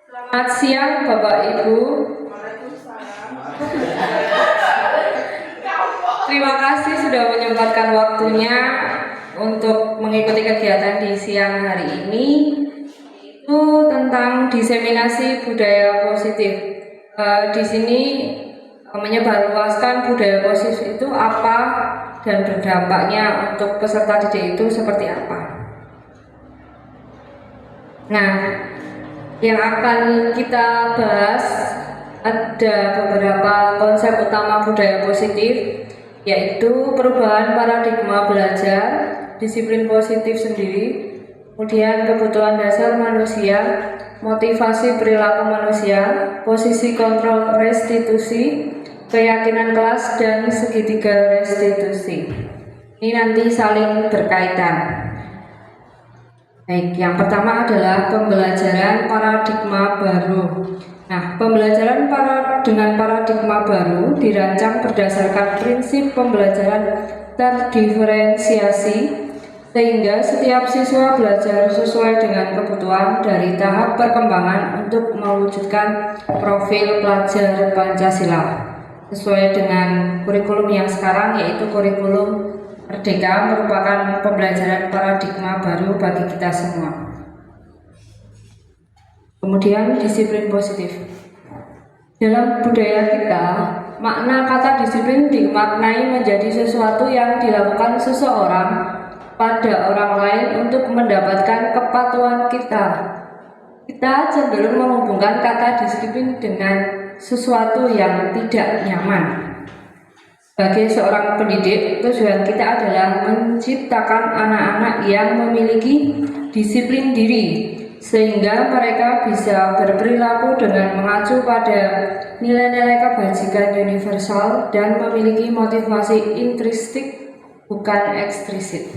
Selamat siang Bapak Ibu. Terima kasih sudah menyempatkan waktunya untuk mengikuti kegiatan di siang hari ini. Itu tentang diseminasi budaya positif. Di sini menyebarluaskan budaya positif itu apa dan berdampaknya untuk peserta didik itu seperti apa. Nah, yang akan kita bahas ada beberapa konsep utama budaya positif, yaitu perubahan paradigma belajar, disiplin positif sendiri, kemudian kebutuhan dasar manusia, motivasi perilaku manusia, posisi kontrol restitusi, keyakinan kelas, dan segitiga restitusi. Ini nanti saling berkaitan. Baik, yang pertama adalah pembelajaran paradigma baru. Nah, pembelajaran dengan paradigma baru dirancang berdasarkan prinsip pembelajaran terdiferensiasi, sehingga setiap siswa belajar sesuai dengan kebutuhan dari tahap perkembangan untuk mewujudkan profil pelajar Pancasila sesuai dengan kurikulum yang sekarang, yaitu kurikulum Merdeka, merupakan pembelajaran paradigma baru bagi kita semua. Kemudian disiplin positif. Dalam budaya kita, makna kata disiplin dimaknai menjadi sesuatu yang dilakukan seseorang pada orang lain untuk mendapatkan kepatuhan kita. Kita cenderung menghubungkan kata disiplin dengan sesuatu yang tidak nyaman. Sebagai seorang pendidik, tujuan kita adalah menciptakan anak-anak yang memiliki disiplin diri, sehingga mereka bisa berperilaku dengan mengacu pada nilai-nilai kebajikan universal dan memiliki motivasi intrinsik, bukan ekstrinsit.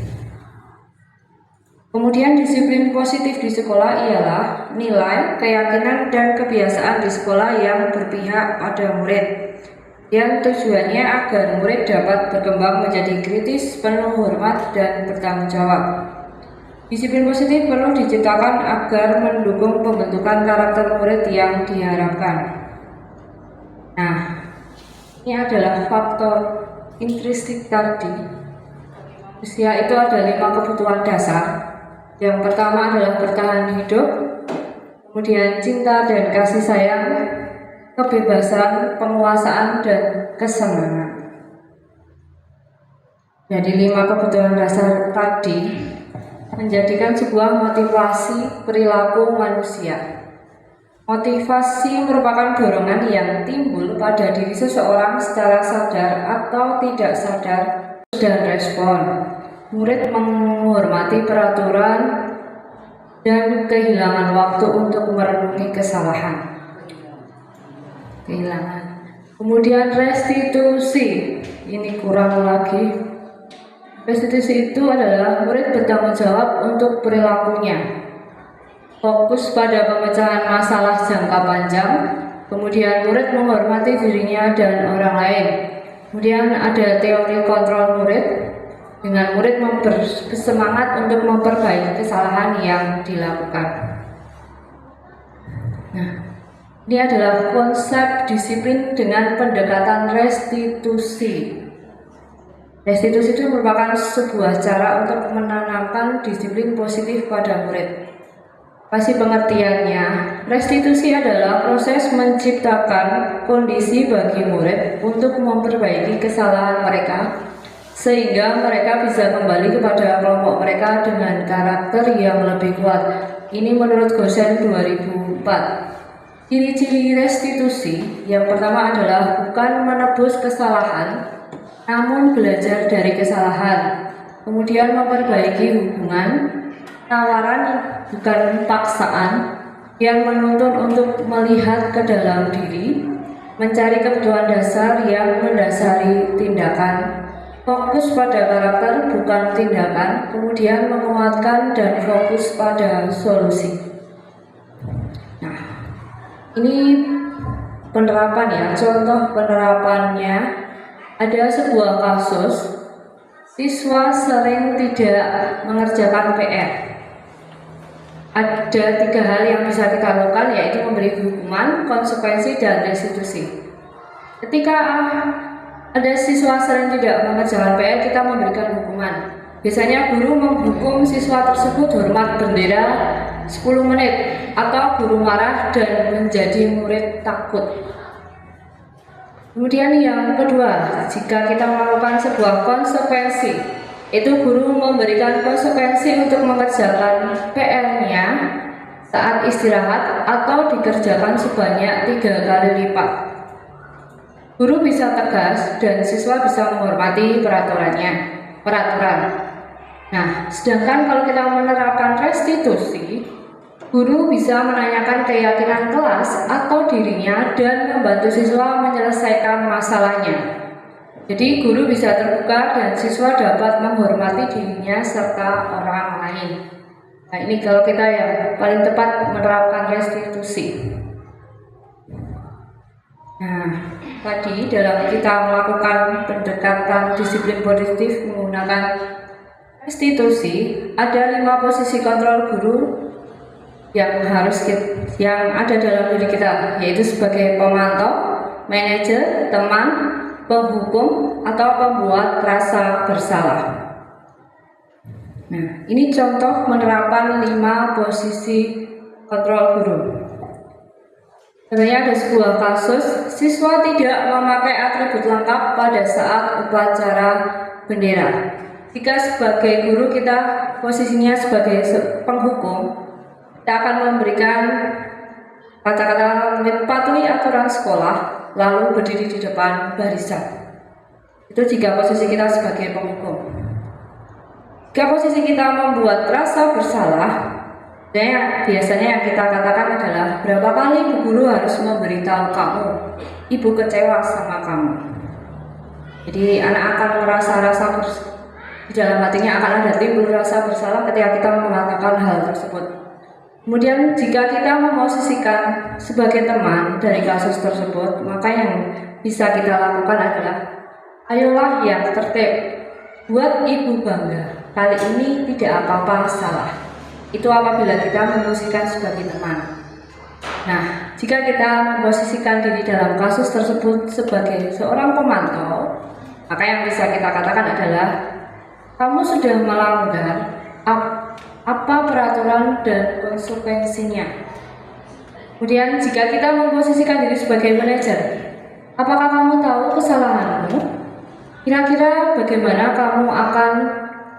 Kemudian disiplin positif di sekolah ialah nilai, keyakinan, dan kebiasaan di sekolah yang berpihak pada murid, yang tujuannya agar murid dapat berkembang menjadi kritis, penuh hormat, dan bertanggung jawab. Disiplin positif perlu diciptakan agar mendukung pembentukan karakter murid yang diharapkan. Nah, ini adalah faktor intrinsik tadi. Manusia itu ada 5 kebutuhan dasar. Yang pertama adalah bertahan hidup, kemudian cinta dan kasih sayang, kebebasan, penguasaan, dan kesenangan. Jadi 5 kebutuhan dasar tadi menjadikan sebuah motivasi perilaku manusia. Motivasi merupakan dorongan yang timbul pada diri seseorang secara sadar atau tidak sadar dan respon. Murid menghormati peraturan dan kehilangan waktu untuk merenungi kesalahan. Kemudian restitusi, ini kurang lagi. Restitusi itu adalah murid bertanggung jawab untuk perilakunya, fokus pada pemecahan masalah jangka panjang. Kemudian murid menghormati dirinya dan orang lain. Kemudian ada teori kontrol murid, dengan murid bersemangat untuk memperbaiki kesalahan yang dilakukan. Nah, ini adalah konsep disiplin dengan pendekatan restitusi. Restitusi itu merupakan sebuah cara untuk menanamkan disiplin positif pada murid. Kasih pengertiannya, restitusi adalah proses menciptakan kondisi bagi murid untuk memperbaiki kesalahan mereka, sehingga mereka bisa kembali kepada kelompok mereka dengan karakter yang lebih kuat. Ini menurut Gosen 2004. Ciri-ciri restitusi yang pertama adalah bukan menebus kesalahan, namun belajar dari kesalahan. Kemudian memperbaiki hubungan, tawaran bukan paksaan, yang menuntun untuk melihat ke dalam diri, mencari kebutuhan dasar yang mendasari tindakan, fokus pada karakter bukan tindakan, kemudian menguatkan dan fokus pada solusi. Ini penerapan ya, contoh penerapannya ada sebuah kasus siswa sering tidak mengerjakan PR. ada 3 hal yang bisa kita lakukan, yaitu memberi hukuman, konsekuensi, dan restitusi. Ketika ada siswa sering tidak mengerjakan PR, kita memberikan hukuman. Biasanya guru menghukum siswa tersebut hormat bendera 10 menit, atau guru marah dan menjadi murid takut. Kemudian yang kedua, jika kita melakukan sebuah konsekuensi, itu guru memberikan konsekuensi untuk mengerjakan PR-nya saat istirahat atau dikerjakan sebanyak 3 kali lipat. Guru bisa tegas dan siswa bisa menghormati peraturan. Nah, sedangkan kalau kita menerapkan restitusi, guru bisa menanyakan keyakinan kelas atau dirinya dan membantu siswa menyelesaikan masalahnya. Jadi guru bisa terbuka dan siswa dapat menghormati dirinya serta orang lain. Nah, ini kalau kita yang paling tepat menerapkan restitusi. Nah, tadi dalam kita melakukan pendekatan disiplin positif menggunakan restitusi, ada 5 posisi kontrol guru yang ada dalam diri kita, yaitu sebagai pemantau, manajer, teman, penghukum, atau pembuat rasa bersalah. Nah, ini contoh penerapan 5 posisi kontrol guru. Sebenarnya ada sebuah kasus, siswa tidak memakai atribut lengkap pada saat upacara bendera. Jika sebagai guru kita posisinya sebagai penghukum, kita akan memberikan kata-kata mematuhi aturan sekolah, lalu berdiri di depan barisan. Itu jika posisi kita sebagai penghukum. Jika posisi kita membuat rasa bersalah, biasanya yang kita katakan adalah, berapa kali Bu Guru harus memberitahu kamu, Ibu kecewa sama kamu. Jadi anak akan merasa di dalam hatinya akan ada timbul rasa bersalah ketika kita mengatakan hal tersebut. Kemudian jika kita memposisikan sebagai teman dari kasus tersebut, maka yang bisa kita lakukan adalah, ayolah yang tertib, buat Ibu bangga, kali ini tidak apa-apa salah. Itu apabila kita memposisikan sebagai teman. Nah, jika kita memposisikan diri dalam kasus tersebut sebagai seorang pemantau, maka yang bisa kita katakan adalah, kamu sudah melanggar apa peraturan dan konsekuensinya. Kemudian jika kita memposisikan diri sebagai manajer, apakah kamu tahu kesalahanmu? Kira-kira bagaimana kamu akan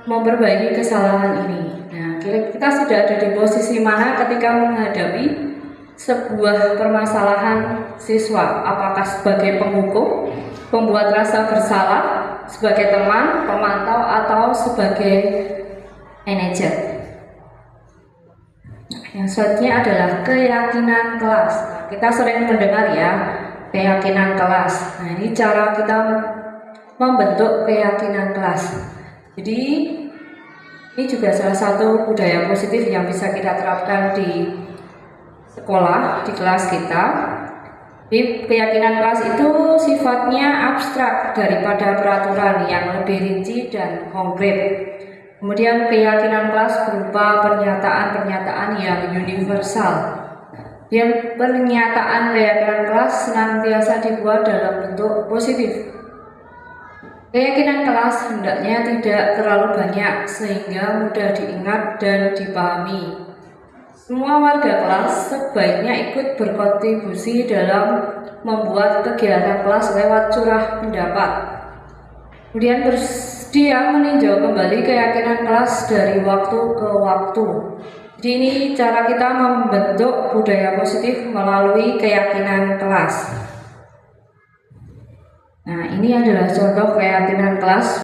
memperbaiki kesalahan ini? Nah, kita sudah ada di posisi mana ketika menghadapi sebuah permasalahan siswa, apakah sebagai penghukum, pembuat rasa bersalah, sebagai teman, pemantau, atau sebagai manajer. Yang selanjutnya adalah keyakinan kelas. Nah, kita sering mendengar ya, keyakinan kelas. Nah, ini cara kita membentuk keyakinan kelas. Jadi ini juga salah satu budaya positif yang bisa kita terapkan di sekolah, di kelas kita. Jadi keyakinan kelas itu sifatnya abstrak daripada peraturan yang lebih rinci dan konkret. Kemudian keyakinan kelas berupa pernyataan-pernyataan yang universal. Dan pernyataan keyakinan kelas senantiasa dibuat dalam bentuk positif. Keyakinan kelas hendaknya tidak terlalu banyak sehingga mudah diingat dan dipahami. Semua warga kelas sebaiknya ikut berkontribusi dalam membuat kegiatan kelas lewat curah pendapat. Kemudian bersedia meninjau kembali keyakinan kelas dari waktu ke waktu. Jadi ini cara kita membentuk budaya positif melalui keyakinan kelas. Nah, ini adalah contoh keyakinan kelas.